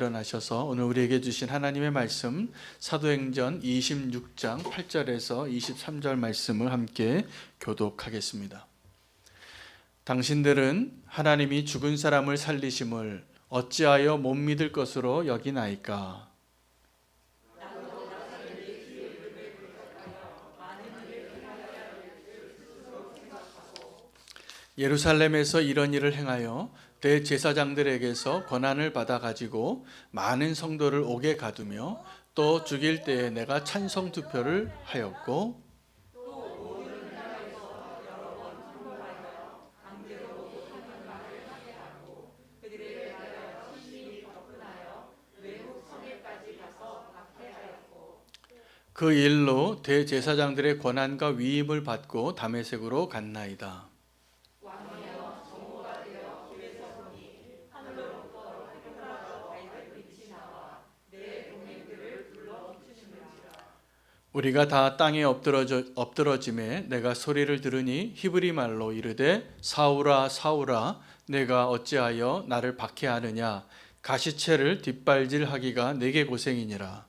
일어나셔서 오늘 우리에게 주신 하나님의 말씀 사도행전 26장 8절에서 23절 말씀을 함께 교독하겠습니다. 당신들은 하나님이 죽은 사람을 살리심을 어찌하여 못 믿을 것으로 여기나이까? 예루살렘에서 이런 일을 행하여 대제사장들에게서 권한을 받아 가지고 많은 성도를 옥에 가두며 또 죽일 때에 내가 찬성 투표를 하였고, 그 일로 대제사장들의 권한과 위임을 받고 다메섹으로 갔나이다. 우리가 다 땅에 엎드러짐에 내가 소리를 들으니 히브리 말로 이르되 사울아 사울아 내가 어찌하여 나를 박해하느냐, 가시체를 뒷발질하기가 내게 고생이니라.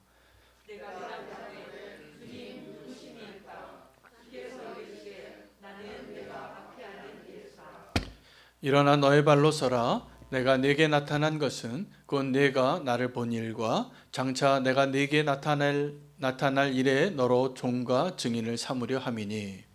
일어나 너의 발로 서라. 내가 네게 나타난 것은 곧 네가 나를 본 일과 장차 내가 네게 나타날 일에 너로 종과 증인을 삼으려 함이니,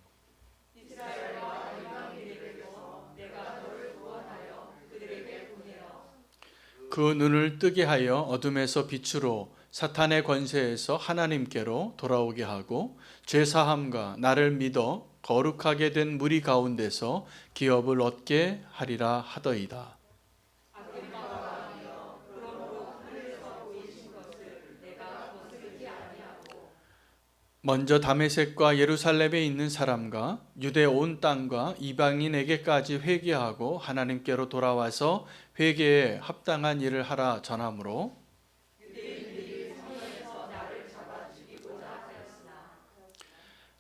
그 눈을 뜨게 하여 어둠에서 빛으로 사탄의 권세에서 하나님께로 돌아오게 하고 죄사함과 나를 믿어 거룩하게 된 무리 가운데서 기업을 얻게 하리라 하더이다. 먼저 다메섹과 예루살렘에 있는 사람과 유대 온 땅과 이방인에게까지 회개하고 하나님께로 돌아와서 회개에 합당한 일을 하라 전하므로,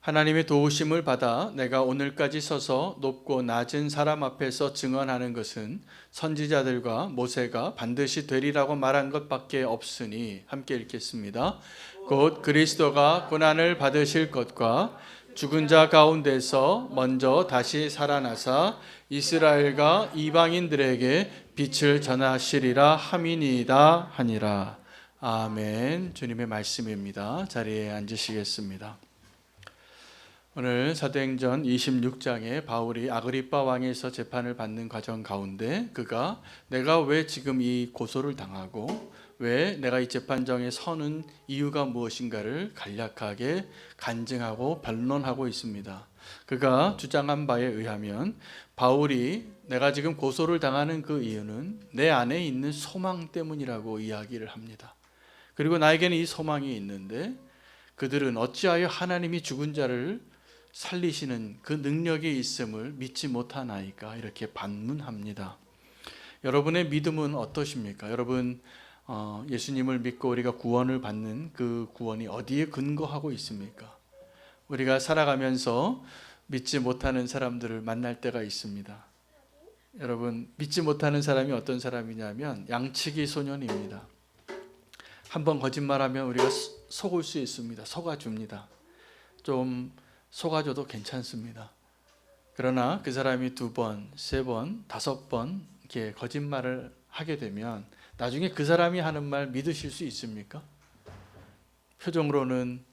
하나님의 도우심을 받아 내가 오늘까지 서서 높고 낮은 사람 앞에서 증언하는 것은 선지자들과 모세가 반드시 되리라고 말한 것밖에 없으니, 함께 읽겠습니다. 곧 그리스도가 고난을 받으실 것과 죽은 자 가운데서 먼저 다시 살아나사 이스라엘과 이방인들에게 빛을 전하시리라 함이니이다 하니라. 아멘. 주님의 말씀입니다. 자리에 앉으시겠습니다. 오늘 사도행전 26장에 바울이 아그리빠 왕에서 재판을 받는 과정 가운데 그가 내가 왜 지금 이 고소를 당하고 왜 내가 이 재판정에 서는 이유가 무엇인가를 간략하게 간증하고 변론하고 있습니다. 그가 주장한 바에 의하면 바울이 내가 지금 고소를 당하는 그 이유는 내 안에 있는 소망 때문이라고 이야기를 합니다. 그리고 나에게는 이 소망이 있는데 그들은 어찌하여 하나님이 죽은 자를 살리시는 그 능력이 있음을 믿지 못하나이까, 이렇게 반문합니다. 여러분의 믿음은 어떠십니까? 여러분 예수님을 믿고 우리가 구원을 받는 그 구원이 어디에 근거하고 있습니까? 우리가 살아가면서 믿지 못하는 사람들을 만날 때가 있습니다. 여러분, 믿지 못하는 사람이 어떤 사람이냐면 양치기 소년입니다. 한번 거짓말하면 우리가 속을 수 있습니다. 속아줍니다. 좀 속아줘도 괜찮습니다. 그러나 그 사람이 2번, 3번, 5번 이렇게 거짓말을 하게 되면 나중에 그 사람이 하는 말 믿으실 수 있습니까? 표정으로는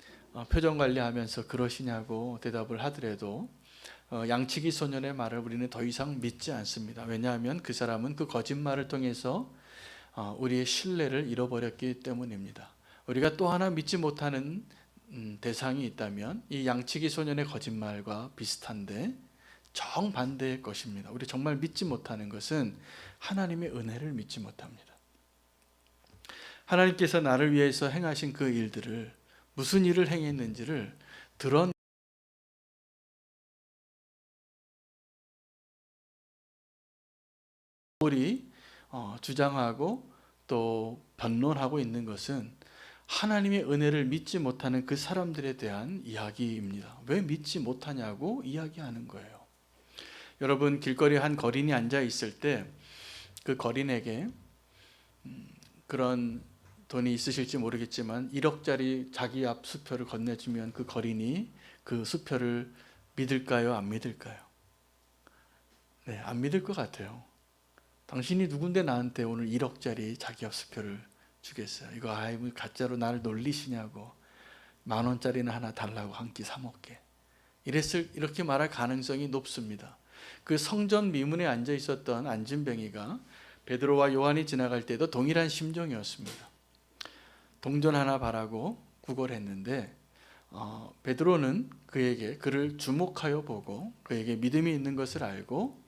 표정 관리하면서 그러시냐고 대답을 하더라도 양치기 소년의 말을 우리는 더 이상 믿지 않습니다. 왜냐하면 그 사람은 그 거짓말을 통해서 우리의 신뢰를 잃어버렸기 때문입니다. 우리가 또 하나 믿지 못하는 대상이 있다면 이 양치기 소년의 거짓말과 비슷한데 정반대의 것입니다. 우리 정말 믿지 못하는 것은 하나님의 은혜를 믿지 못합니다. 하나님께서 나를 위해서 행하신 그 일들을, 무슨 일을 행했는지를 바울이 주장하고 또 변론하고 있는 것은 하나님의 은혜를 믿지 못하는 그 사람들에 대한 이야기입니다. 왜 믿지 못하냐고 이야기하는 거예요. 여러분, 길거리 한 거린이 앉아 있을 때 그 거린에게 그런 돈이 있으실지 모르겠지만 1억짜리 자기 앞 수표를 건네주면 그 거린이 그 수표를 믿을까요? 안 믿을까요? 네, 안 믿을 것 같아요. 당신이 누군데 나한테 오늘 1억짜리 자기 앞 수표를 주겠어요? 이거 가짜로 나를 놀리시냐고, 10,000원짜리는 하나 달라고 한 끼 사 먹게. 이렇게 말할 가능성이 높습니다. 그 성전 미문에 앉아 있었던 안진뱅이가 베드로와 요한이 지나갈 때도 동일한 심정이었습니다. 동전 하나 바라고 구걸했는데 베드로는 그를 주목하여 보고 그에게 믿음이 있는 것을 알고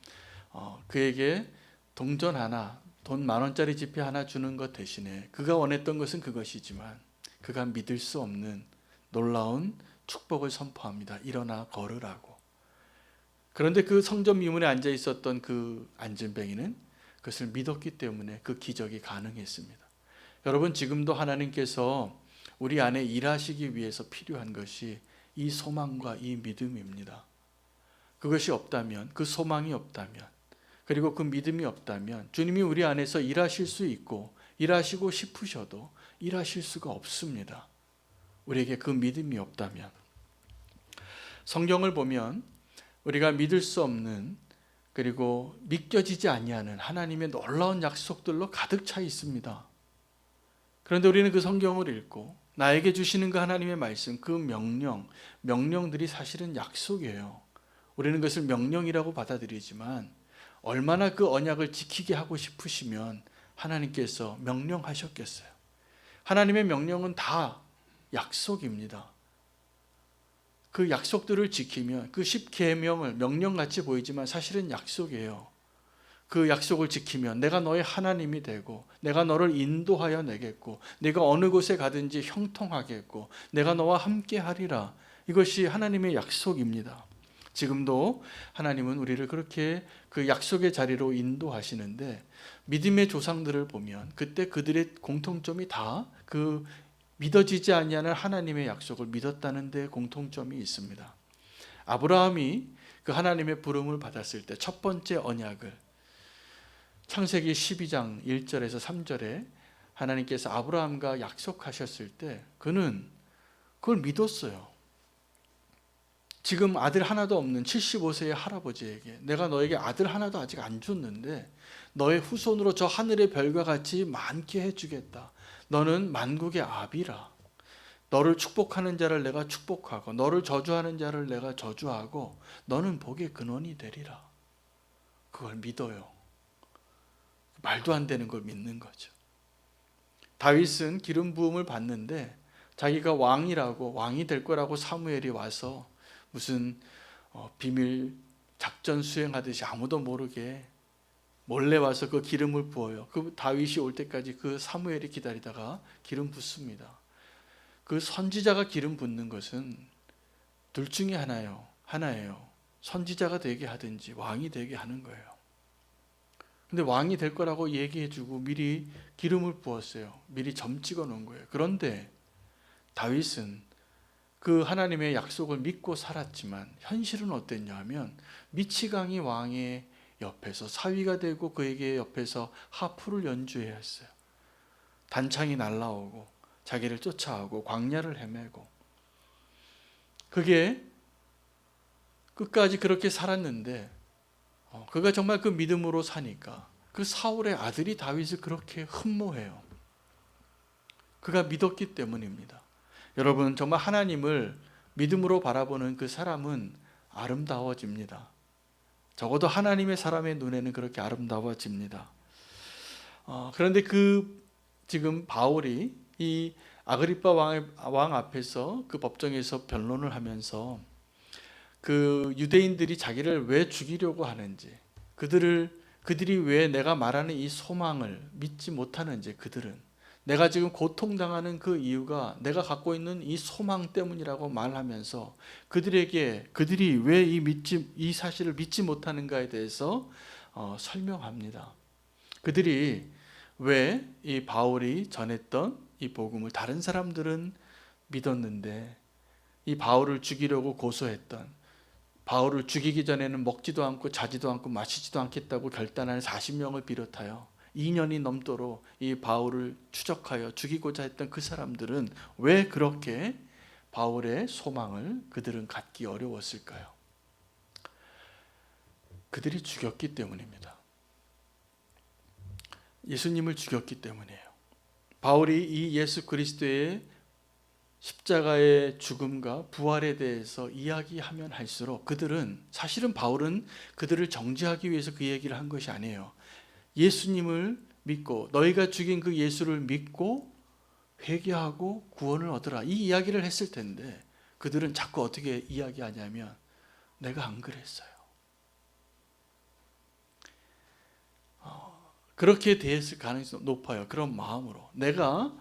그에게 동전 하나, 돈 10,000원짜리 지폐 하나 주는 것 대신에 그가 원했던 것은 그것이지만 그가 믿을 수 없는 놀라운 축복을 선포합니다. 일어나 걸으라고. 그런데 그 성전 미문에 앉아 있었던 그 안진뱅이는 그것을 믿었기 때문에 그 기적이 가능했습니다. 여러분, 지금도 하나님께서 우리 안에 일하시기 위해서 필요한 것이 이 소망과 이 믿음입니다. 그것이 없다면, 그 소망이 없다면, 그리고 그 믿음이 없다면 주님이 우리 안에서 일하실 수 있고 일하시고 싶으셔도 일하실 수가 없습니다. 우리에게 그 믿음이 없다면. 성경을 보면 우리가 믿을 수 없는, 그리고 믿겨지지 아니하는 하나님의 놀라운 약속들로 가득 차 있습니다. 그런데 우리는 그 성경을 읽고 나에게 주시는 그 하나님의 말씀, 그 명령들이 사실은 약속이에요. 우리는 그것을 명령이라고 받아들이지만 얼마나 그 언약을 지키게 하고 싶으시면 하나님께서 명령하셨겠어요. 하나님의 명령은 다 약속입니다. 그 약속들을 지키면, 그 10계명을 명령같이 보이지만 사실은 약속이에요. 그 약속을 지키면 내가 너의 하나님이 되고 내가 너를 인도하여 내겠고 내가 어느 곳에 가든지 형통하겠고 내가 너와 함께 하리라. 이것이 하나님의 약속입니다. 지금도 하나님은 우리를 그렇게 그 약속의 자리로 인도하시는데, 믿음의 조상들을 보면 그때 그들의 공통점이 다 그 믿어지지 아니하는 하나님의 약속을 믿었다는 데 공통점이 있습니다. 아브라함이 그 하나님의 부름을 받았을 때 첫 번째 언약을 창세기 12장 1절에서 3절에 하나님께서 아브라함과 약속하셨을 때 그는 그걸 믿었어요. 지금 아들 하나도 없는 75세의 할아버지에게 내가 너에게 아들 하나도 아직 안 줬는데 너의 후손으로 저 하늘의 별과 같이 많게 해주겠다. 너는 만국의 아비라. 너를 축복하는 자를 내가 축복하고 너를 저주하는 자를 내가 저주하고 너는 복의 근원이 되리라. 그걸 믿어요. 말도 안 되는 걸 믿는 거죠. 다윗은 기름 부음을 받는데 자기가 왕이 될 거라고 사무엘이 와서 무슨 비밀 작전 수행하듯이 아무도 모르게 몰래 와서 그 기름을 부어요. 그 다윗이 올 때까지 그 사무엘이 기다리다가 기름 붓습니다. 그 선지자가 기름 붓는 것은 둘 중에 하나예요. 선지자가 되게 하든지 왕이 되게 하는 거예요. 근데 왕이 될 거라고 얘기해주고 미리 기름을 부었어요. 미리 점 찍어 놓은 거예요. 그런데 다윗은 그 하나님의 약속을 믿고 살았지만 현실은 어땠냐 하면 미치광이 왕의 옆에서 사위가 되고 그에게 옆에서 하프를 연주해야 했어요. 단창이 날라오고 자기를 쫓아오고 광야를 헤매고, 그게 끝까지 그렇게 살았는데 그가 정말 그 믿음으로 사니까 그 사울의 아들이 다윗을 그렇게 흠모해요. 그가 믿었기 때문입니다. 여러분, 정말 하나님을 믿음으로 바라보는 그 사람은 아름다워집니다. 적어도 하나님의 사람의 눈에는 그렇게 아름다워집니다. 그런데 지금 바울이 이 아그리빠 왕 앞에서 그 법정에서 변론을 하면서 그 유대인들이 자기를 왜 죽이려고 하는지, 그들이 왜 내가 말하는 이 소망을 믿지 못하는지, 내가 지금 고통당하는 그 이유가 내가 갖고 있는 이 소망 때문이라고 말하면서 그들이 왜 이 사실을 믿지 못하는가에 대해서 설명합니다. 그들이 왜 이 바울이 전했던 이 복음을 다른 사람들은 믿었는데 이 바울을 죽이려고 고소했던, 바울을 죽이기 전에는 먹지도 않고 자지도 않고 마시지도 않겠다고 결단한 40명을 비롯하여 2년이 넘도록 이 바울을 추적하여 죽이고자 했던 그 사람들은 왜 그렇게 바울의 소망을 그들은 갖기 어려웠을까요? 그들이 죽였기 때문입니다. 예수님을 죽였기 때문이에요. 바울이 이 예수 그리스도의 십자가의 죽음과 부활에 대해서 이야기하면 할수록 그들은, 사실은 바울은 그들을 정죄하기 위해서 그 얘기를 한 것이 아니에요. 예수님을 믿고, 너희가 죽인 그 예수를 믿고 회개하고 구원을 얻으라, 이 이야기를 했을 텐데 그들은 자꾸 어떻게 이야기하냐면 내가 안 그랬어요. 그렇게 대했을 가능성이 높아요. 그런 마음으로 내가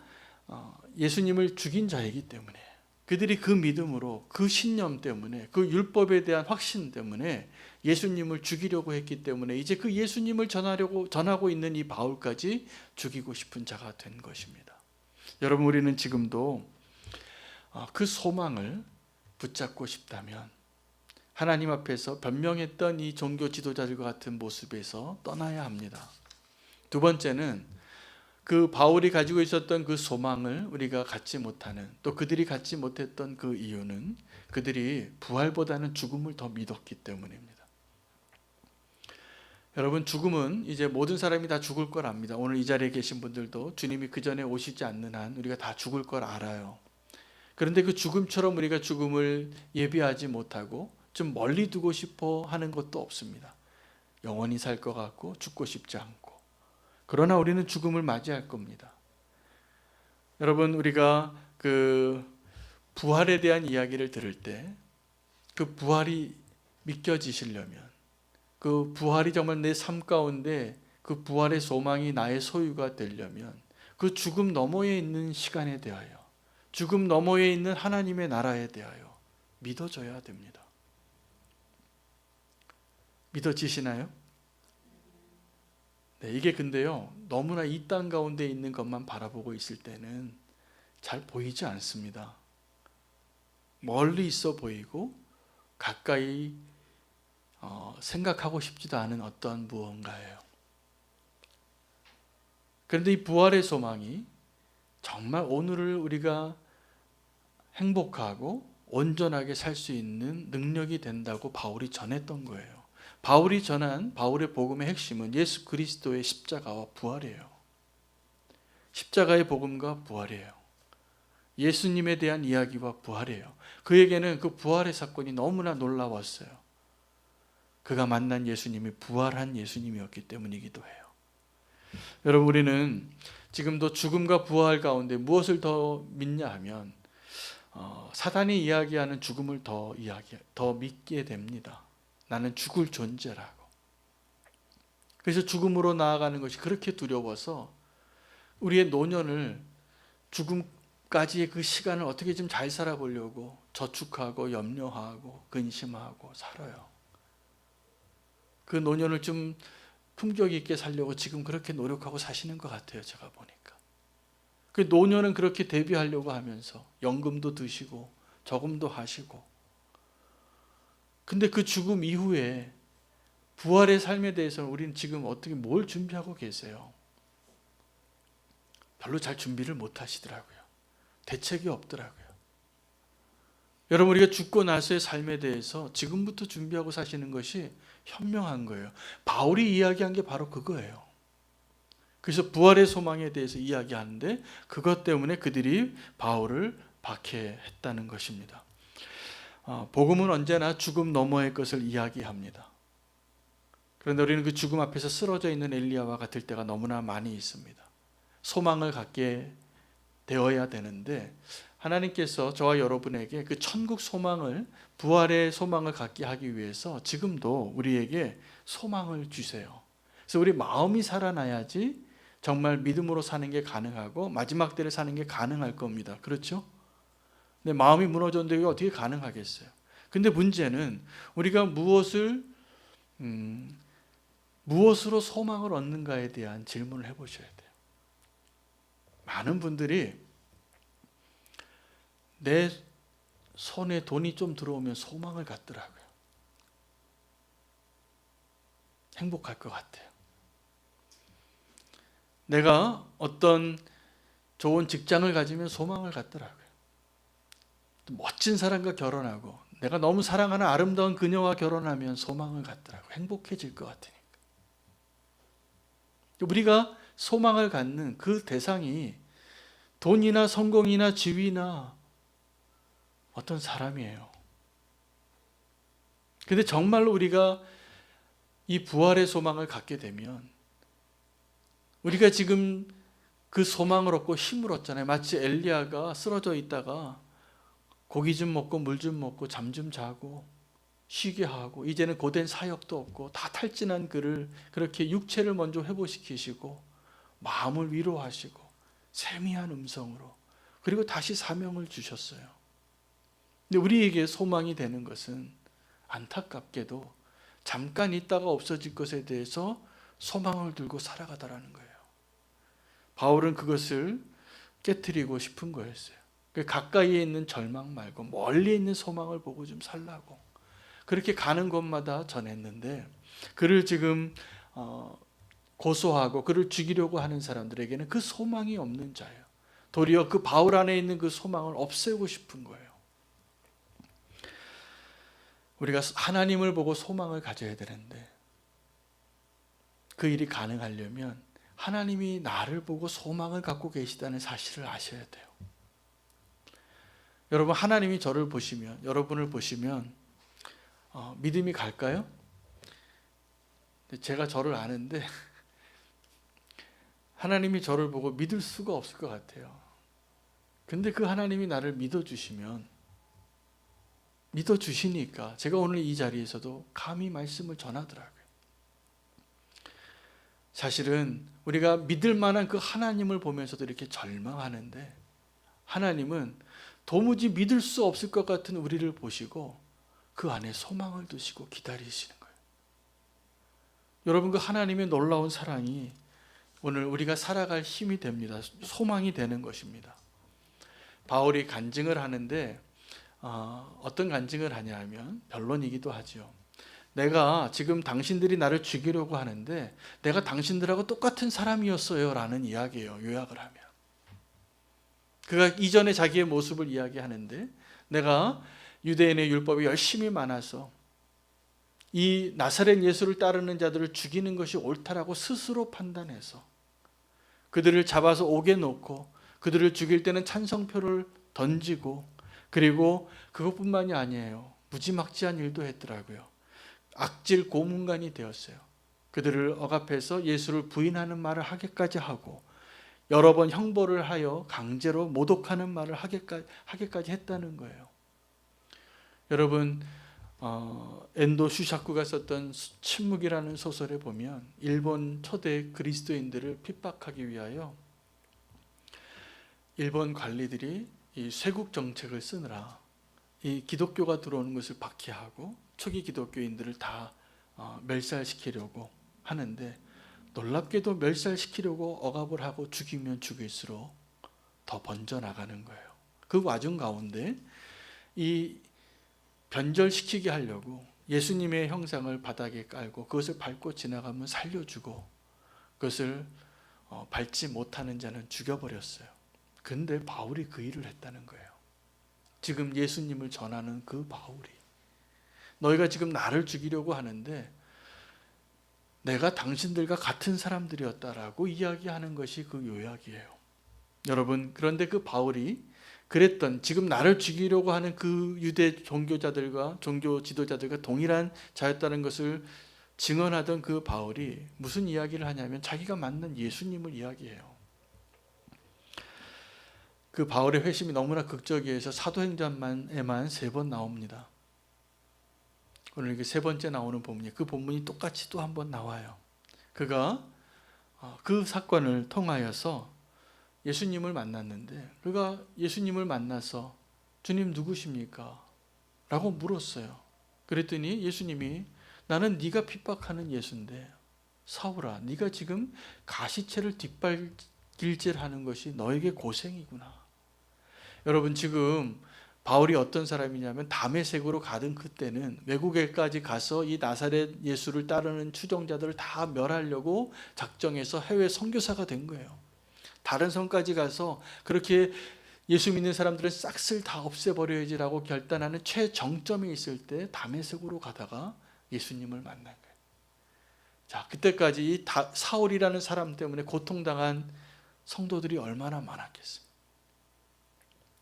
예수님을 죽인 자이기 때문에, 그들이 그 믿음으로, 그 신념 때문에, 그 율법에 대한 확신 때문에 예수님을 죽이려고 했기 때문에 이제 그 예수님을 전하고 있는 이 바울까지 죽이고 싶은 자가 된 것입니다. 여러분, 우리는 지금도 그 소망을 붙잡고 싶다면 하나님 앞에서 변명했던 이 종교 지도자들과 같은 모습에서 떠나야 합니다. 두 번째는 그 바울이 가지고 있었던 그 소망을 우리가 갖지 못하는, 또 그들이 갖지 못했던 그 이유는 그들이 부활보다는 죽음을 더 믿었기 때문입니다. 여러분, 죽음은 이제 모든 사람이 다 죽을 걸 압니다. 오늘 이 자리에 계신 분들도 주님이 그 전에 오시지 않는 한 우리가 다 죽을 걸 알아요. 그런데 그 죽음처럼 우리가 죽음을 예비하지 못하고 좀 멀리 두고 싶어 하는 것도 없습니다. 영원히 살 것 같고 죽고 싶지 않고. 그러나 우리는 죽음을 맞이할 겁니다. 여러분, 우리가 그 부활에 대한 이야기를 들을 때 그 부활이 믿겨지시려면, 그 부활이 정말 내 삶 가운데 그 부활의 소망이 나의 소유가 되려면 그 죽음 너머에 있는 시간에 대하여, 죽음 너머에 있는 하나님의 나라에 대하여 믿어져야 됩니다. 믿어지시나요? 네, 이게 근데요, 너무나 이 땅 가운데 있는 것만 바라보고 있을 때는 잘 보이지 않습니다. 멀리 있어 보이고 가까이 생각하고 싶지도 않은 어떤 무언가예요. 그런데 이 부활의 소망이 정말 오늘을 우리가 행복하고 온전하게 살 수 있는 능력이 된다고 바울이 전했던 거예요. 바울이 전한 바울의 복음의 핵심은 예수 그리스도의 십자가와 부활이에요. 십자가의 복음과 부활이에요. 예수님에 대한 이야기와 부활이에요. 그에게는 그 부활의 사건이 너무나 놀라웠어요. 그가 만난 예수님이 부활한 예수님이었기 때문이기도 해요. 여러분, 우리는 지금도 죽음과 부활 가운데 무엇을 더 믿냐 하면 사단이 이야기하는 죽음을 더 믿게 됩니다. 나는 죽을 존재라고. 그래서 죽음으로 나아가는 것이 그렇게 두려워서 우리의 노년을, 죽음까지의 그 시간을 어떻게 좀 잘 살아보려고 저축하고 염려하고 근심하고 살아요. 그 노년을 좀 품격 있게 살려고 지금 그렇게 노력하고 사시는 것 같아요. 제가 보니까. 그 노년은 그렇게 대비하려고 하면서 연금도 드시고 저금도 하시고, 근데 그 죽음 이후에 부활의 삶에 대해서는 우리는 지금 어떻게 뭘 준비하고 계세요? 별로 잘 준비를 못 하시더라고요. 대책이 없더라고요. 여러분, 우리가 죽고 나서의 삶에 대해서 지금부터 준비하고 사시는 것이 현명한 거예요. 바울이 이야기한 게 바로 그거예요. 그래서 부활의 소망에 대해서 이야기하는데 그것 때문에 그들이 바울을 박해했다는 것입니다. 복음은 언제나 죽음 너머의 것을 이야기합니다. 그런데 우리는 그 죽음 앞에서 쓰러져 있는 엘리야와 같을 때가 너무나 많이 있습니다. 소망을 갖게 되어야 되는데 하나님께서 저와 여러분에게 그 천국 소망을, 부활의 소망을 갖게 하기 위해서 지금도 우리에게 소망을 주세요. 그래서 우리 마음이 살아나야지 정말 믿음으로 사는 게 가능하고 마지막 때를 사는 게 가능할 겁니다. 그렇죠? 근데 마음이 무너졌는데 이게 어떻게 가능하겠어요? 근데 문제는 우리가 무엇으로 소망을 얻는가에 대한 질문을 해보셔야 돼요. 많은 분들이 내 손에 돈이 좀 들어오면 소망을 갖더라고요. 행복할 것 같아요. 내가 어떤 좋은 직장을 가지면 소망을 갖더라고요. 멋진 사람과 결혼하고 내가 너무 사랑하는 아름다운 그녀와 결혼하면 소망을 갖더라고요. 행복해질 것 같으니까. 우리가 소망을 갖는 그 대상이 돈이나 성공이나 지위나 어떤 사람이에요. 근데 정말로 우리가 이 부활의 소망을 갖게 되면 우리가 지금 그 소망을 얻고 힘을 얻잖아요. 마치 엘리야가 쓰러져 있다가 고기 좀 먹고 물 좀 먹고 잠 좀 자고 쉬게 하고 이제는 고된 사역도 없고 다 탈진한 그를 그렇게 육체를 먼저 회복시키시고 마음을 위로하시고 세미한 음성으로 그리고 다시 사명을 주셨어요. 근데 우리에게 소망이 되는 것은 안타깝게도 잠깐 있다가 없어질 것에 대해서 소망을 들고 살아가다라는 거예요. 바울은 그것을 깨트리고 싶은 거였어요. 가까이에 있는 절망 말고 멀리 있는 소망을 보고 좀 살라고 그렇게 가는 곳마다 전했는데 그를 지금 고소하고 그를 죽이려고 하는 사람들에게는 그 소망이 없는 자예요. 도리어 그 바울 안에 있는 그 소망을 없애고 싶은 거예요. 우리가 하나님을 보고 소망을 가져야 되는데 그 일이 가능하려면 하나님이 나를 보고 소망을 갖고 계시다는 사실을 아셔야 돼요. 여러분, 하나님이 저를 보시면, 여러분을 보시면 믿음이 갈까요? 제가 저를 아는데 하나님이 저를 보고 믿을 수가 없을 것 같아요. 근데 그 하나님이 나를 믿어주시면 믿어주시니까 제가 오늘 이 자리에서도 감히 말씀을 전하더라고요. 사실은 우리가 믿을 만한 그 하나님을 보면서도 이렇게 절망하는데 하나님은 도무지 믿을 수 없을 것 같은 우리를 보시고 그 안에 소망을 두시고 기다리시는 거예요. 여러분, 그 하나님의 놀라운 사랑이 오늘 우리가 살아갈 힘이 됩니다. 소망이 되는 것입니다. 바울이 간증을 하는데 어떤 간증을 하냐 하면 변론이기도 하죠. 내가 지금 당신들이 나를 죽이려고 하는데 내가 당신들하고 똑같은 사람이었어요 라는 이야기예요. 요약을 하면 그가 이전에 자기의 모습을 이야기하는데 내가 유대인의 율법이 열심히 많아서 이 나사렛 예수를 따르는 자들을 죽이는 것이 옳다라고 스스로 판단해서 그들을 잡아서 옥에 놓고 그들을 죽일 때는 찬성표를 던지고 그리고 그것뿐만이 아니에요. 무지막지한 일도 했더라고요. 악질 고문관이 되었어요. 그들을 억압해서 예수를 부인하는 말을 하게까지 하고 여러 번 형벌을 하여 강제로 모독하는 말을 하게까지 했다는 거예요. 여러분, 엔도 슈샤쿠가 썼던 침묵이라는 소설에 보면 일본 초대 그리스도인들을 핍박하기 위하여 일본 관리들이 이 쇄국 정책을 쓰느라 이 기독교가 들어오는 것을 박해하고 초기 기독교인들을 다 멸살시키려고 하는데 놀랍게도 멸살시키려고 억압을 하고 죽이면 죽일수록 더 번져나가는 거예요. 그 와중 가운데 이 변절시키게 하려고 예수님의 형상을 바닥에 깔고 그것을 밟고 지나가면 살려주고 그것을 밟지 못하는 자는 죽여버렸어요. 근데 바울이 그 일을 했다는 거예요. 지금 예수님을 전하는 그 바울이 너희가 지금 나를 죽이려고 하는데 내가 당신들과 같은 사람들이었다라고 이야기하는 것이 그 요약이에요. 여러분, 그런데 그 바울이 그랬던 지금 나를 죽이려고 하는 그 유대 종교자들과 종교 지도자들과 동일한 자였다는 것을 증언하던 그 바울이 무슨 이야기를 하냐면 자기가 만난 예수님을 이야기해요. 그 바울의 회심이 너무나 극적이어서 사도행전에만 3번 나옵니다. 오늘 이게 3번째 나오는 본문이 그 본문이 똑같이 또 한 번 나와요. 그가 그 사건을 통하여서 예수님을 만났는데 그가 예수님을 만나서 주님 누구십니까? 라고 물었어요. 그랬더니 예수님이 나는 네가 핍박하는 예수인데 사울아 네가 지금 가시체를 뒷발길질하는 것이 너에게 고생이구나. 여러분, 지금 바울이 어떤 사람이냐면 다메섹으로 가던 그때는 외국에까지 가서 이 나사렛 예수를 따르는 추종자들을 다 멸하려고 작정해서 해외 선교사가 된 거예요. 다른 성까지 가서 그렇게 예수 믿는 사람들은 싹쓸 다 없애버려야지라고 결단하는 최정점에 있을 때 다메섹으로 가다가 예수님을 만난 거예요. 자, 그때까지 이 사울이라는 사람 때문에 고통당한 성도들이 얼마나 많았겠습니까?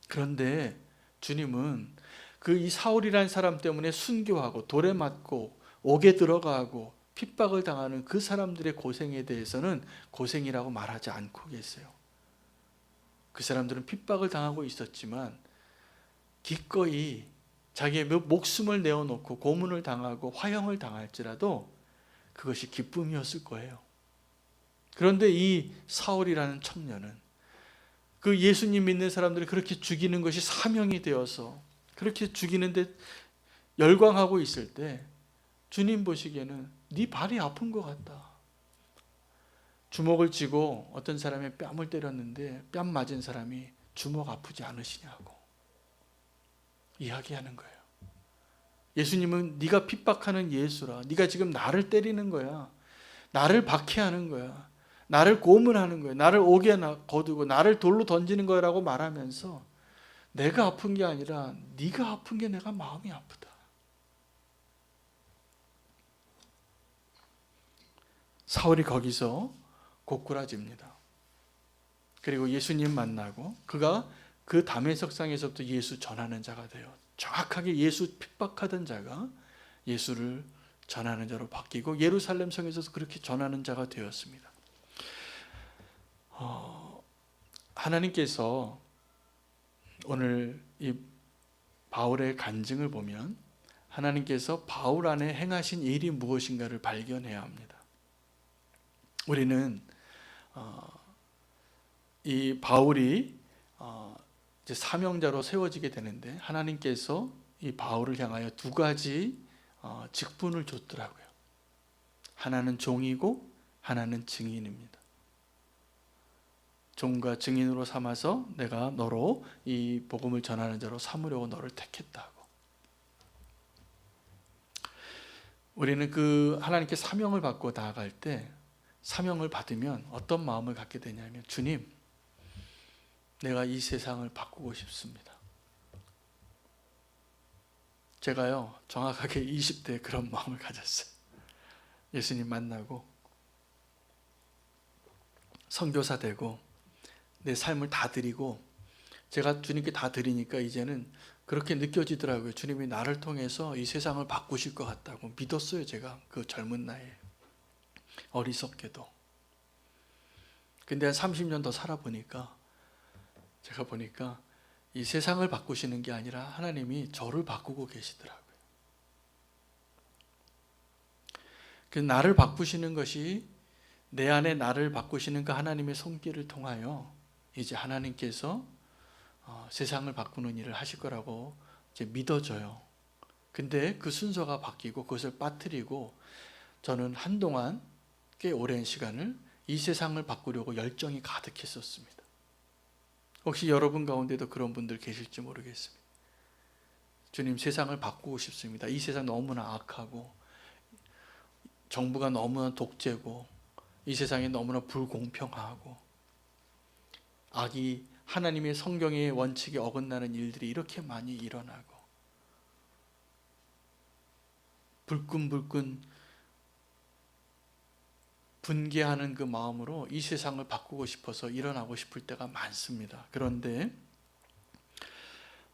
그런데 주님은 그 이 사울이라는 사람 때문에 순교하고 돌에 맞고 옥에 들어가고 핍박을 당하는 그 사람들의 고생에 대해서는 고생이라고 말하지 않고 계세요. 그 사람들은 핍박을 당하고 있었지만 기꺼이 자기의 목숨을 내어놓고 고문을 당하고 화형을 당할지라도 그것이 기쁨이었을 거예요. 그런데 이 사울이라는 청년은 그 예수님 믿는 사람들을 그렇게 죽이는 것이 사명이 되어서 그렇게 죽이는데 열광하고 있을 때 주님 보시기에는 네 발이 아픈 것 같다. 주먹을 쥐고 어떤 사람의 뺨을 때렸는데 뺨 맞은 사람이 주먹 아프지 않으시냐고 이야기하는 거예요. 예수님은 네가 핍박하는 예수라. 네가 지금 나를 때리는 거야. 나를 박해하는 거야. 나를 고문하는 거야. 나를 옥에 거두고 나를 돌로 던지는 거라고 말하면서 내가 아픈 게 아니라 네가 아픈 게 내가 마음이 아프다. 사울이 거기서 고꾸라집니다. 그리고 예수님 만나고 그가 그 다메섹상에서부터 예수 전하는 자가 돼요. 정확하게 예수 핍박하던 자가 예수를 전하는 자로 바뀌고 예루살렘 성에서 그렇게 전하는 자가 되었습니다. 하나님께서 오늘 이 바울의 간증을 보면 하나님께서 바울 안에 행하신 일이 무엇인가를 발견해야 합니다. 우리는 이 바울이 이제 사명자로 세워지게 되는데 하나님께서 이 바울을 향하여 두 가지 직분을 줬더라고요. 하나는 종이고 하나는 증인입니다. 종과 증인으로 삼아서 내가 너로 이 복음을 전하는 자로 삼으려고 너를 택했다고. 우리는 그 하나님께 사명을 받고 나아갈 때 사명을 받으면 어떤 마음을 갖게 되냐면 주님, 내가 이 세상을 바꾸고 싶습니다. 제가요 정확하게 20대에 그런 마음을 가졌어요. 예수님 만나고 선교사 되고 내 삶을 다 드리고 제가 주님께 다 드리니까 이제는 그렇게 느껴지더라고요. 주님이 나를 통해서 이 세상을 바꾸실 것 같다고 믿었어요. 제가 그 젊은 나이에 어리석게도. 근데 한 30년 더 살아보니까 제가 보니까 이 세상을 바꾸시는 게 아니라 하나님이 저를 바꾸고 계시더라고요. 그 나를 바꾸시는 것이 내 안에 나를 바꾸시는 그 하나님의 손길을 통하여 이제 하나님께서 세상을 바꾸는 일을 하실 거라고 이제 믿어져요. 근데 그 순서가 바뀌고 그것을 빠뜨리고 저는 한동안 꽤 오랜 시간을 이 세상을 바꾸려고 열정이 가득했었습니다. 혹시 여러분 가운데도 그런 분들 계실지 모르겠습니다. 주님, 세상을 바꾸고 싶습니다. 이 세상 너무나 악하고 정부가 너무나 독재고 이 세상이 너무나 불공평하고 악이 하나님의 성경의 원칙에 어긋나는 일들이 이렇게 많이 일어나고 불끈불끈 분개하는 그 마음으로 이 세상을 바꾸고 싶어서 일어나고 싶을 때가 많습니다. 그런데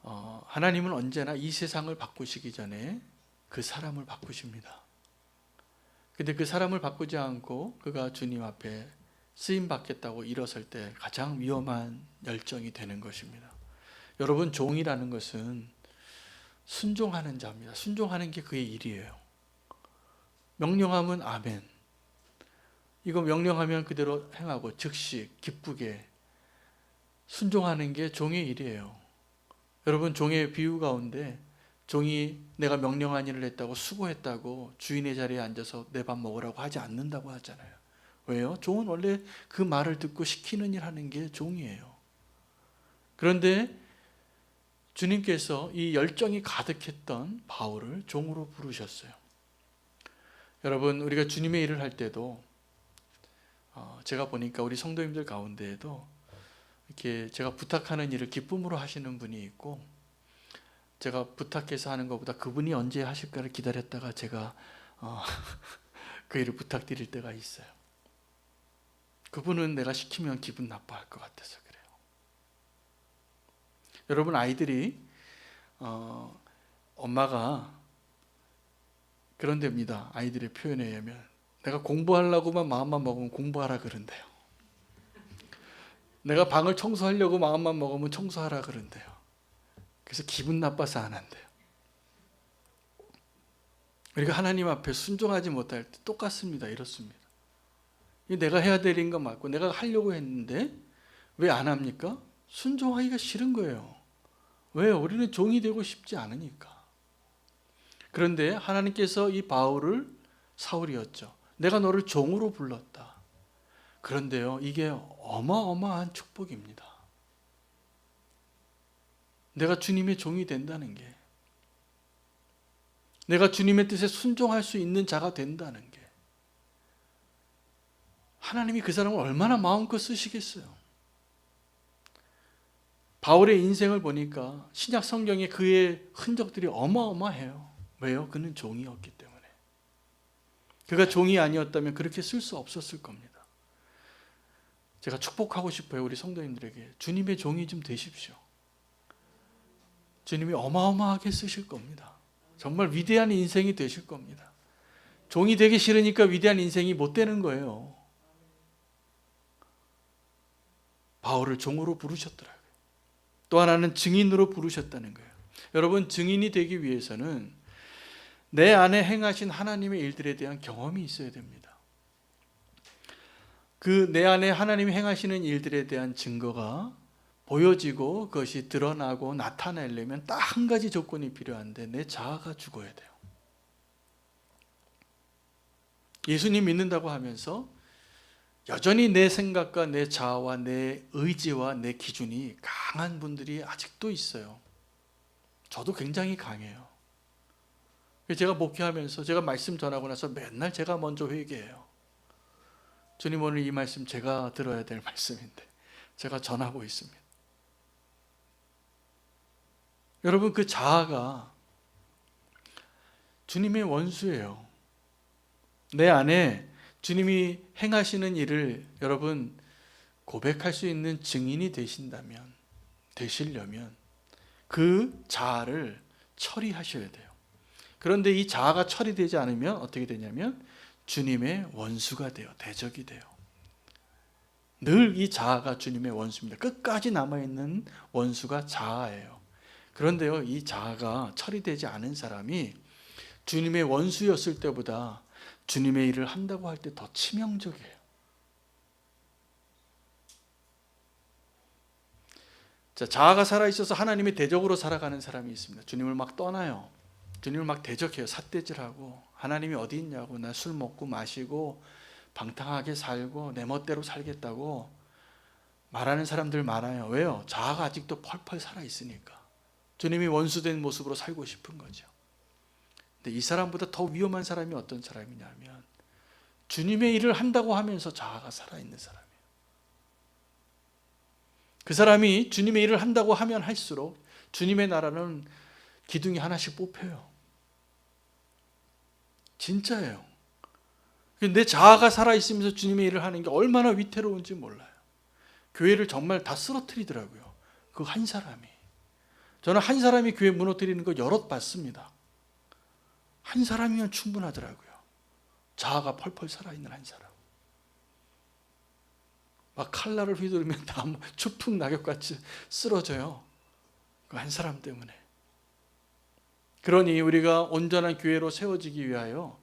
하나님은 언제나 이 세상을 바꾸시기 전에 그 사람을 바꾸십니다. 근데 그 사람을 바꾸지 않고 그가 주님 앞에 쓰임 받겠다고 일어설 때 가장 위험한 열정이 되는 것입니다. 여러분, 종이라는 것은 순종하는 자입니다. 순종하는 게 그의 일이에요. 명령하면 아멘. 이거 명령하면 그대로 행하고 즉시 기쁘게 순종하는 게 종의 일이에요. 여러분, 종의 비유 가운데 종이 내가 명령한 일을 했다고 수고했다고 주인의 자리에 앉아서 내 밥 먹으라고 하지 않는다고 하잖아요. 왜요? 종은 원래 그 말을 듣고 시키는 일 하는 게 종이에요. 그런데 주님께서 이 열정이 가득했던 바울을 종으로 부르셨어요. 여러분, 우리가 주님의 일을 할 때도 제가 보니까 우리 성도님들 가운데에도 이렇게 제가 부탁하는 일을 기쁨으로 하시는 분이 있고, 제가 부탁해서 하는 것보다 그분이 언제 하실까를 기다렸다가 제가 그 일을 부탁드릴 때가 있어요. 그분은 내가 시키면 기분 나빠할 것 같아서 그래요. 여러분, 아이들이 엄마가 그런 데입니다. 아이들의 표현에 의하면 내가 공부하려고만 마음만 먹으면 공부하라 그런대요. 내가 방을 청소하려고 마음만 먹으면 청소하라 그런대요. 그래서 기분 나빠서 안 한대요. 우리가 하나님 앞에 순종하지 못할 때 똑같습니다. 이렇습니다. 내가 해야 될 건 맞고 내가 하려고 했는데 왜 안 합니까? 순종하기가 싫은 거예요. 왜요? 우리는 종이 되고 싶지 않으니까. 그런데 하나님께서 이 바울을, 사울이었죠, 내가 너를 종으로 불렀다. 그런데요, 이게 어마어마한 축복입니다. 내가 주님의 종이 된다는 게, 내가 주님의 뜻에 순종할 수 있는 자가 된다는 게, 하나님이 그 사람을 얼마나 마음껏 쓰시겠어요. 바울의 인생을 보니까 신약 성경에 그의 흔적들이 어마어마해요. 왜요? 그는 종이었기 때문에. 그가 종이 아니었다면 그렇게 쓸 수 없었을 겁니다. 제가 축복하고 싶어요. 우리 성도님들에게 주님의 종이 좀 되십시오. 주님이 어마어마하게 쓰실 겁니다. 정말 위대한 인생이 되실 겁니다. 종이 되기 싫으니까 위대한 인생이 못 되는 거예요. 바울을 종으로 부르셨더라고요. 또 하나는 증인으로 부르셨다는 거예요. 여러분, 증인이 되기 위해서는 내 안에 행하신 하나님의 일들에 대한 경험이 있어야 됩니다. 그 내 안에 하나님이 행하시는 일들에 대한 증거가 보여지고 그것이 드러나고 나타내려면 딱 한 가지 조건이 필요한데, 내 자아가 죽어야 돼요. 예수님 믿는다고 하면서 여전히 내 생각과 내 자아와 내 의지와 내 기준이 강한 분들이 아직도 있어요. 저도 굉장히 강해요. 제가 목회하면서 제가 말씀 전하고 나서 맨날 제가 먼저 회개해요. 주님, 오늘 이 말씀 제가 들어야 될 말씀인데 제가 전하고 있습니다. 여러분, 그 자아가 주님의 원수예요. 내 안에 주님이 행하시는 일을 여러분 고백할 수 있는 증인이 되시려면 그 자아를 처리하셔야 돼요. 그런데 이 자아가 처리되지 않으면 어떻게 되냐면 주님의 원수가 돼요. 대적이 돼요. 늘 이 자아가 주님의 원수입니다. 끝까지 남아있는 원수가 자아예요. 그런데요, 이 자아가 처리되지 않은 사람이 주님의 원수였을 때보다 주님의 일을 한다고 할 때 더 치명적이에요. 자, 자아가 살아있어서 하나님의 대적으로 살아가는 사람이 있습니다. 주님을 막 떠나요. 주님을 막 대적해요. 삿대질하고 하나님이 어디 있냐고, 나 술 먹고 마시고 방탕하게 살고 내 멋대로 살겠다고 말하는 사람들 많아요. 왜요? 자아가 아직도 펄펄 살아있으니까. 주님이 원수된 모습으로 살고 싶은 거죠. 근데 이 사람보다 더 위험한 사람이 어떤 사람이냐면 주님의 일을 한다고 하면서 자아가 살아있는 사람이에요. 그 사람이 주님의 일을 한다고 하면 할수록 주님의 나라는 기둥이 하나씩 뽑혀요. 진짜예요. 내 자아가 살아있으면서 주님의 일을 하는 게 얼마나 위태로운지 몰라요. 교회를 정말 다 쓰러뜨리더라고요. 그 한 사람이. 저는 한 사람이 교회 무너뜨리는 거 여럿 봤습니다. 한 사람이면 충분하더라고요. 자아가 펄펄 살아있는 한 사람. 막 칼날을 휘두르면 다 추풍 낙엽같이 쓰러져요. 그 한 사람 때문에. 그러니 우리가 온전한 교회로 세워지기 위하여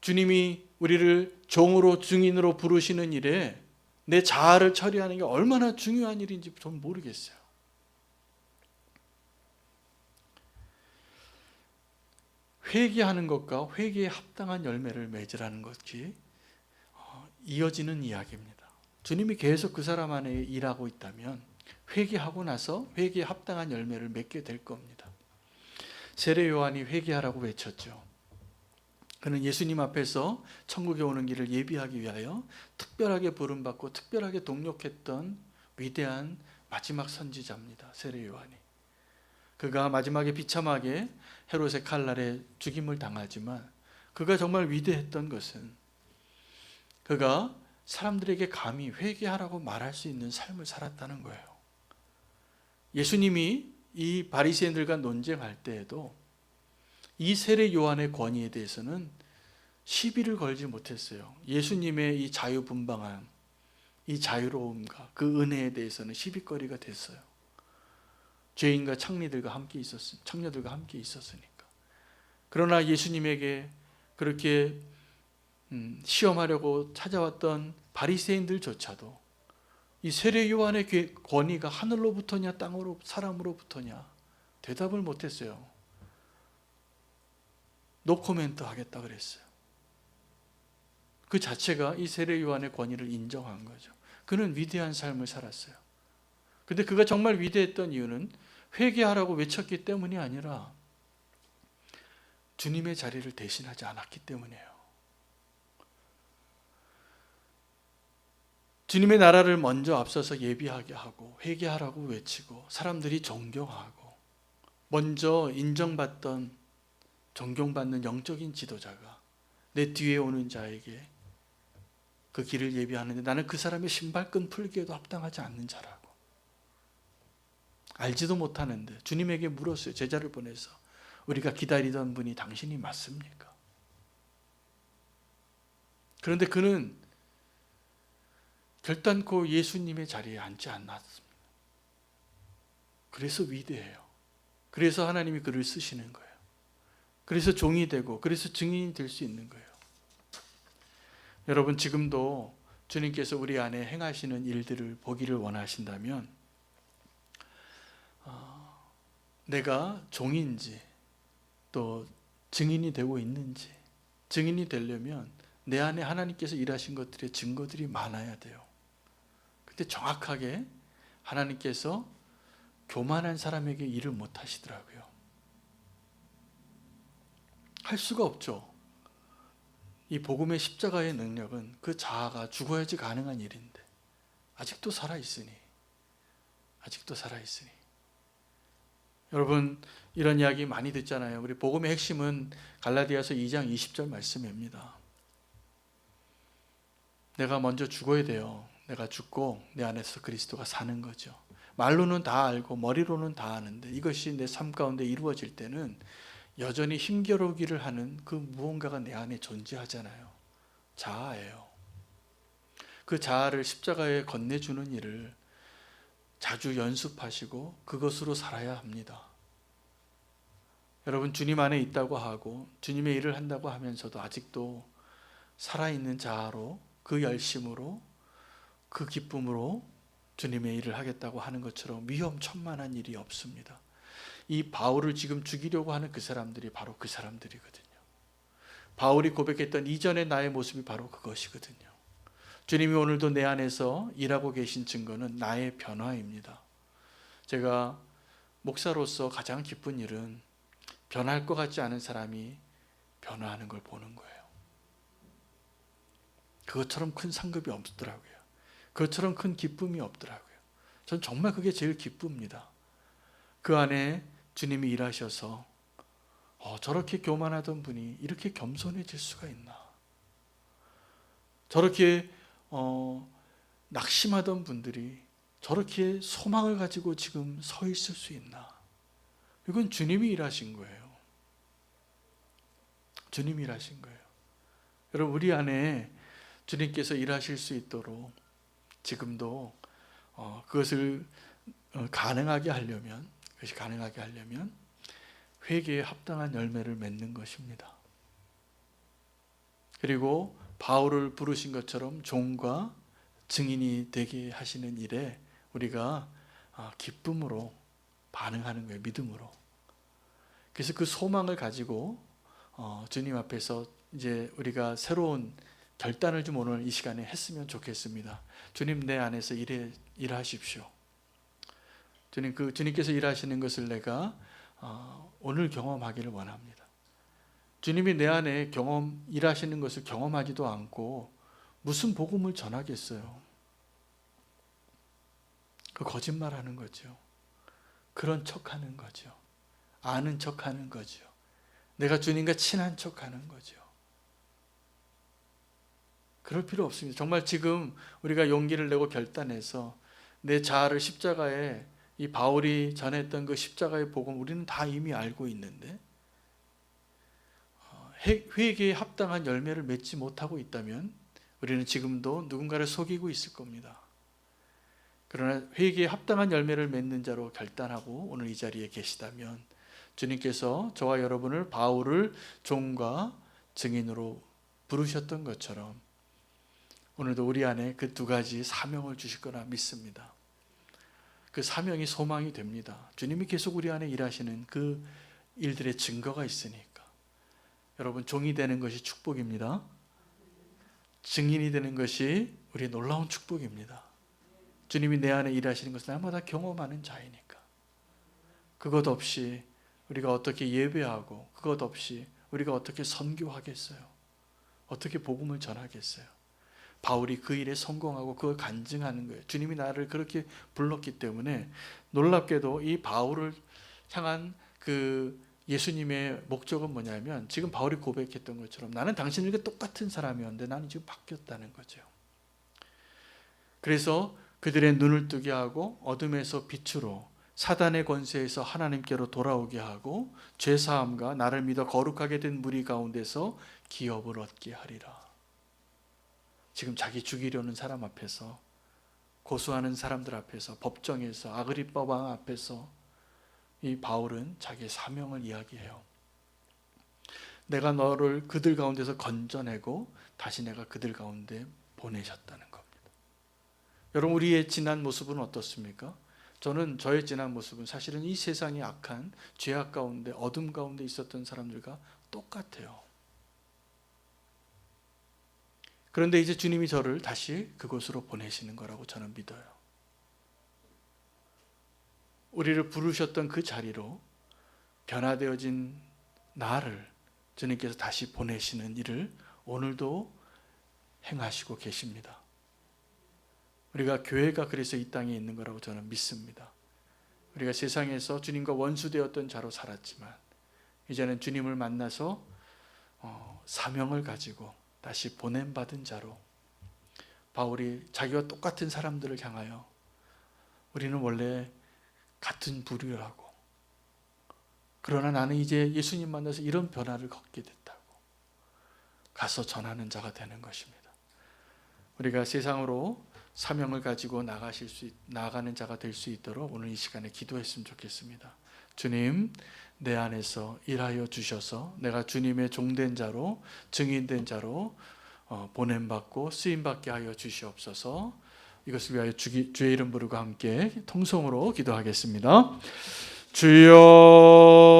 주님이 우리를 종으로 증인으로 부르시는 일에 내 자아를 처리하는 게 얼마나 중요한 일인지 전 모르겠어요. 회개하는 것과 회개에 합당한 열매를 맺으라는 것이 이어지는 이야기입니다. 주님이 계속 그 사람 안에 일하고 있다면 회개하고 나서 회개에 합당한 열매를 맺게 될 겁니다. 세례 요한이 회개하라고 외쳤죠. 그는 예수님 앞에서 천국에 오는 길을 예비하기 위하여 특별하게 부름받고 특별하게 동력했던 위대한 마지막 선지자입니다. 세례 요한이. 그가 마지막에 비참하게 헤롯의 칼날에 죽임을 당하지만 그가 정말 위대했던 것은 그가 사람들에게 감히 회개하라고 말할 수 있는 삶을 살았다는 거예요. 예수님이 이 바리새인들과 논쟁할 때에도 이 세례 요한의 권위에 대해서는 시비를 걸지 못했어요. 예수님의 이 자유분방함, 이 자유로움과 그 은혜에 대해서는 시비거리가 됐어요. 죄인과 창녀들과 함께 있었으니까. 그러나 예수님에게 그렇게 시험하려고 찾아왔던 바리새인들조차도 이 세례 요한의 권위가 하늘로부터냐 땅으로 사람으로부터냐 대답을 못했어요. 노코멘트 하겠다 그랬어요. 그 자체가 이 세례 요한의 권위를 인정한 거죠. 그는 위대한 삶을 살았어요. 근데 그가 정말 위대했던 이유는 회개하라고 외쳤기 때문이 아니라 주님의 자리를 대신하지 않았기 때문이에요. 주님의 나라를 먼저 앞서서 예비하게 하고 회개하라고 외치고 사람들이 존경하고 먼저 인정받던 존경받는 영적인 지도자가 내 뒤에 오는 자에게 그 길을 예비하는데 나는 그 사람의 신발끈 풀기에도 합당하지 않는 자라고 알지도 못하는데 주님에게 물었어요. 제자를 보내서 우리가 기다리던 분이 당신이 맞습니까? 그런데 그는 결단코 예수님의 자리에 앉지 않았습니다. 그래서 위대해요. 그래서 하나님이 그를 쓰시는 거예요. 그래서 종이 되고 그래서 증인이 될 수 있는 거예요. 여러분 지금도 주님께서 우리 안에 행하시는 일들을 보기를 원하신다면 내가 종인지 또 증인이 되고 있는지 증인이 되려면 내 안에 하나님께서 일하신 것들의 증거들이 많아야 돼요. 근데 정확하게 하나님께서 교만한 사람에게 일을 못 하시더라고요. 할 수가 없죠. 이 복음의 십자가의 능력은 그 자아가 죽어야지 가능한 일인데 아직도 살아있으니 여러분 이런 이야기 많이 듣잖아요. 우리 복음의 핵심은 갈라디아서 2장 20절 말씀입니다. 내가 먼저 죽어야 돼요. 내가 죽고 내 안에서 그리스도가 사는 거죠. 말로는 다 알고 머리로는 다 아는데 이것이 내 삶 가운데 이루어질 때는 여전히 힘겨루기를 하는 그 무언가가 내 안에 존재하잖아요. 자아예요. 그 자아를 십자가에 건네주는 일을 자주 연습하시고 그것으로 살아야 합니다. 여러분 주님 안에 있다고 하고 주님의 일을 한다고 하면서도 아직도 살아있는 자아로 그 열심으로 그 기쁨으로 주님의 일을 하겠다고 하는 것처럼 위험천만한 일이 없습니다. 이 바울을 지금 죽이려고 하는 그 사람들이 바로 그 사람들이거든요. 바울이 고백했던 이전의 나의 모습이 바로 그것이거든요. 주님이 오늘도 내 안에서 일하고 계신 증거는 나의 변화입니다. 제가 목사로서 가장 기쁜 일은 변할 것 같지 않은 사람이 변화하는 걸 보는 거예요. 그것처럼 큰 상급이 없더라고요. 그것처럼 큰 기쁨이 없더라고요. 전 정말 그게 제일 기쁩니다. 그 안에 주님이 일하셔서 저렇게 교만하던 분이 이렇게 겸손해질 수가 있나? 저렇게 낙심하던 분들이 저렇게 소망을 가지고 지금 서 있을 수 있나? 이건 주님이 일하신 거예요. 주님이 일하신 거예요. 여러분 우리 안에 주님께서 일하실 수 있도록 지금도 그것을 가능하게 하려면 회개에 합당한 열매를 맺는 것입니다. 그리고 바울을 부르신 것처럼 종과 증인이 되게 하시는 일에 우리가 기쁨으로 반응하는 거예요. 믿음으로. 그래서 그 소망을 가지고 주님 앞에서 이제 우리가 새로운 결단을 좀 오늘 이 시간에 했으면 좋겠습니다. 주님 내 안에서 일하십시오. 주님, 주님께서 일하시는 것을 내가 오늘 경험하기를 원합니다. 주님이 내 안에 일하시는 것을 경험하지도 않고 무슨 복음을 전하겠어요? 그 거짓말하는 거죠. 그런 척하는 거죠. 아는 척하는 거죠. 내가 주님과 친한 척하는 거죠. 그럴 필요 없습니다. 정말 지금 우리가 용기를 내고 결단해서 내 자아를 십자가에, 이 바울이 전했던 그 십자가의 복음 우리는 다 이미 알고 있는데 회개에 합당한 열매를 맺지 못하고 있다면 우리는 지금도 누군가를 속이고 있을 겁니다. 그러나 회개에 합당한 열매를 맺는 자로 결단하고 오늘 이 자리에 계시다면 주님께서 저와 여러분을 바울을 종과 증인으로 부르셨던 것처럼 오늘도 우리 안에 그 두 가지 사명을 주실 거라 믿습니다. 그 사명이 소망이 됩니다. 주님이 계속 우리 안에 일하시는 그 일들의 증거가 있으니까. 여러분, 종이 되는 것이 축복입니다. 증인이 되는 것이 우리의 놀라운 축복입니다. 주님이 내 안에 일하시는 것을 날마다 경험하는 자이니까. 그것 없이 우리가 어떻게 예배하고, 그것 없이 우리가 어떻게 선교하겠어요? 어떻게 복음을 전하겠어요? 바울이 그 일에 성공하고 그걸 간증하는 거예요. 주님이 나를 그렇게 불렀기 때문에 놀랍게도 이 바울을 향한 그 예수님의 목적은 뭐냐면 지금 바울이 고백했던 것처럼 나는 당신들과 똑같은 사람이었는데 나는 지금 바뀌었다는 거죠. 그래서 그들의 눈을 뜨게 하고 어둠에서 빛으로, 사단의 권세에서 하나님께로 돌아오게 하고 죄사함과 나를 믿어 거룩하게 된 무리 가운데서 기업을 얻게 하리라. 지금 자기 죽이려는 사람 앞에서, 고소하는 사람들 앞에서, 법정에서, 아그리빠 왕 앞에서 이 바울은 자기의 사명을 이야기해요. 내가 너를 그들 가운데서 건져내고 다시 내가 그들 가운데 보내셨다는 겁니다. 여러분, 우리의 지난 모습은 어떻습니까? 저는 저의 지난 모습은 사실은 이 세상의 악한 죄악 가운데, 어둠 가운데 있었던 사람들과 똑같아요. 그런데 이제 주님이 저를 다시 그곳으로 보내시는 거라고 저는 믿어요. 우리를 부르셨던 그 자리로 변화되어진 나를 주님께서 다시 보내시는 일을 오늘도 행하시고 계십니다. 우리가 교회가 그래서 이 땅에 있는 거라고 저는 믿습니다. 우리가 세상에서 주님과 원수되었던 자로 살았지만 이제는 주님을 만나서 사명을 가지고 다시 보냄받은 자로, 바울이 자기와 똑같은 사람들을 향하여 우리는 원래 같은 부류라고, 그러나 나는 이제 예수님 만나서 이런 변화를 걷게 됐다고 가서 전하는 자가 되는 것입니다. 우리가 세상으로 사명을 가지고 나가는 자가 될 수 있도록 오늘 이 시간에 기도했으면 좋겠습니다. 주님, 내 안에서 일하여 주셔서 내가 주님의 종된 자로, 증인된 자로 보냄받고 쓰임받게 하여 주시옵소서. 이것을 위하여 주의 이름 부르고 함께 통성으로 기도하겠습니다. 주여.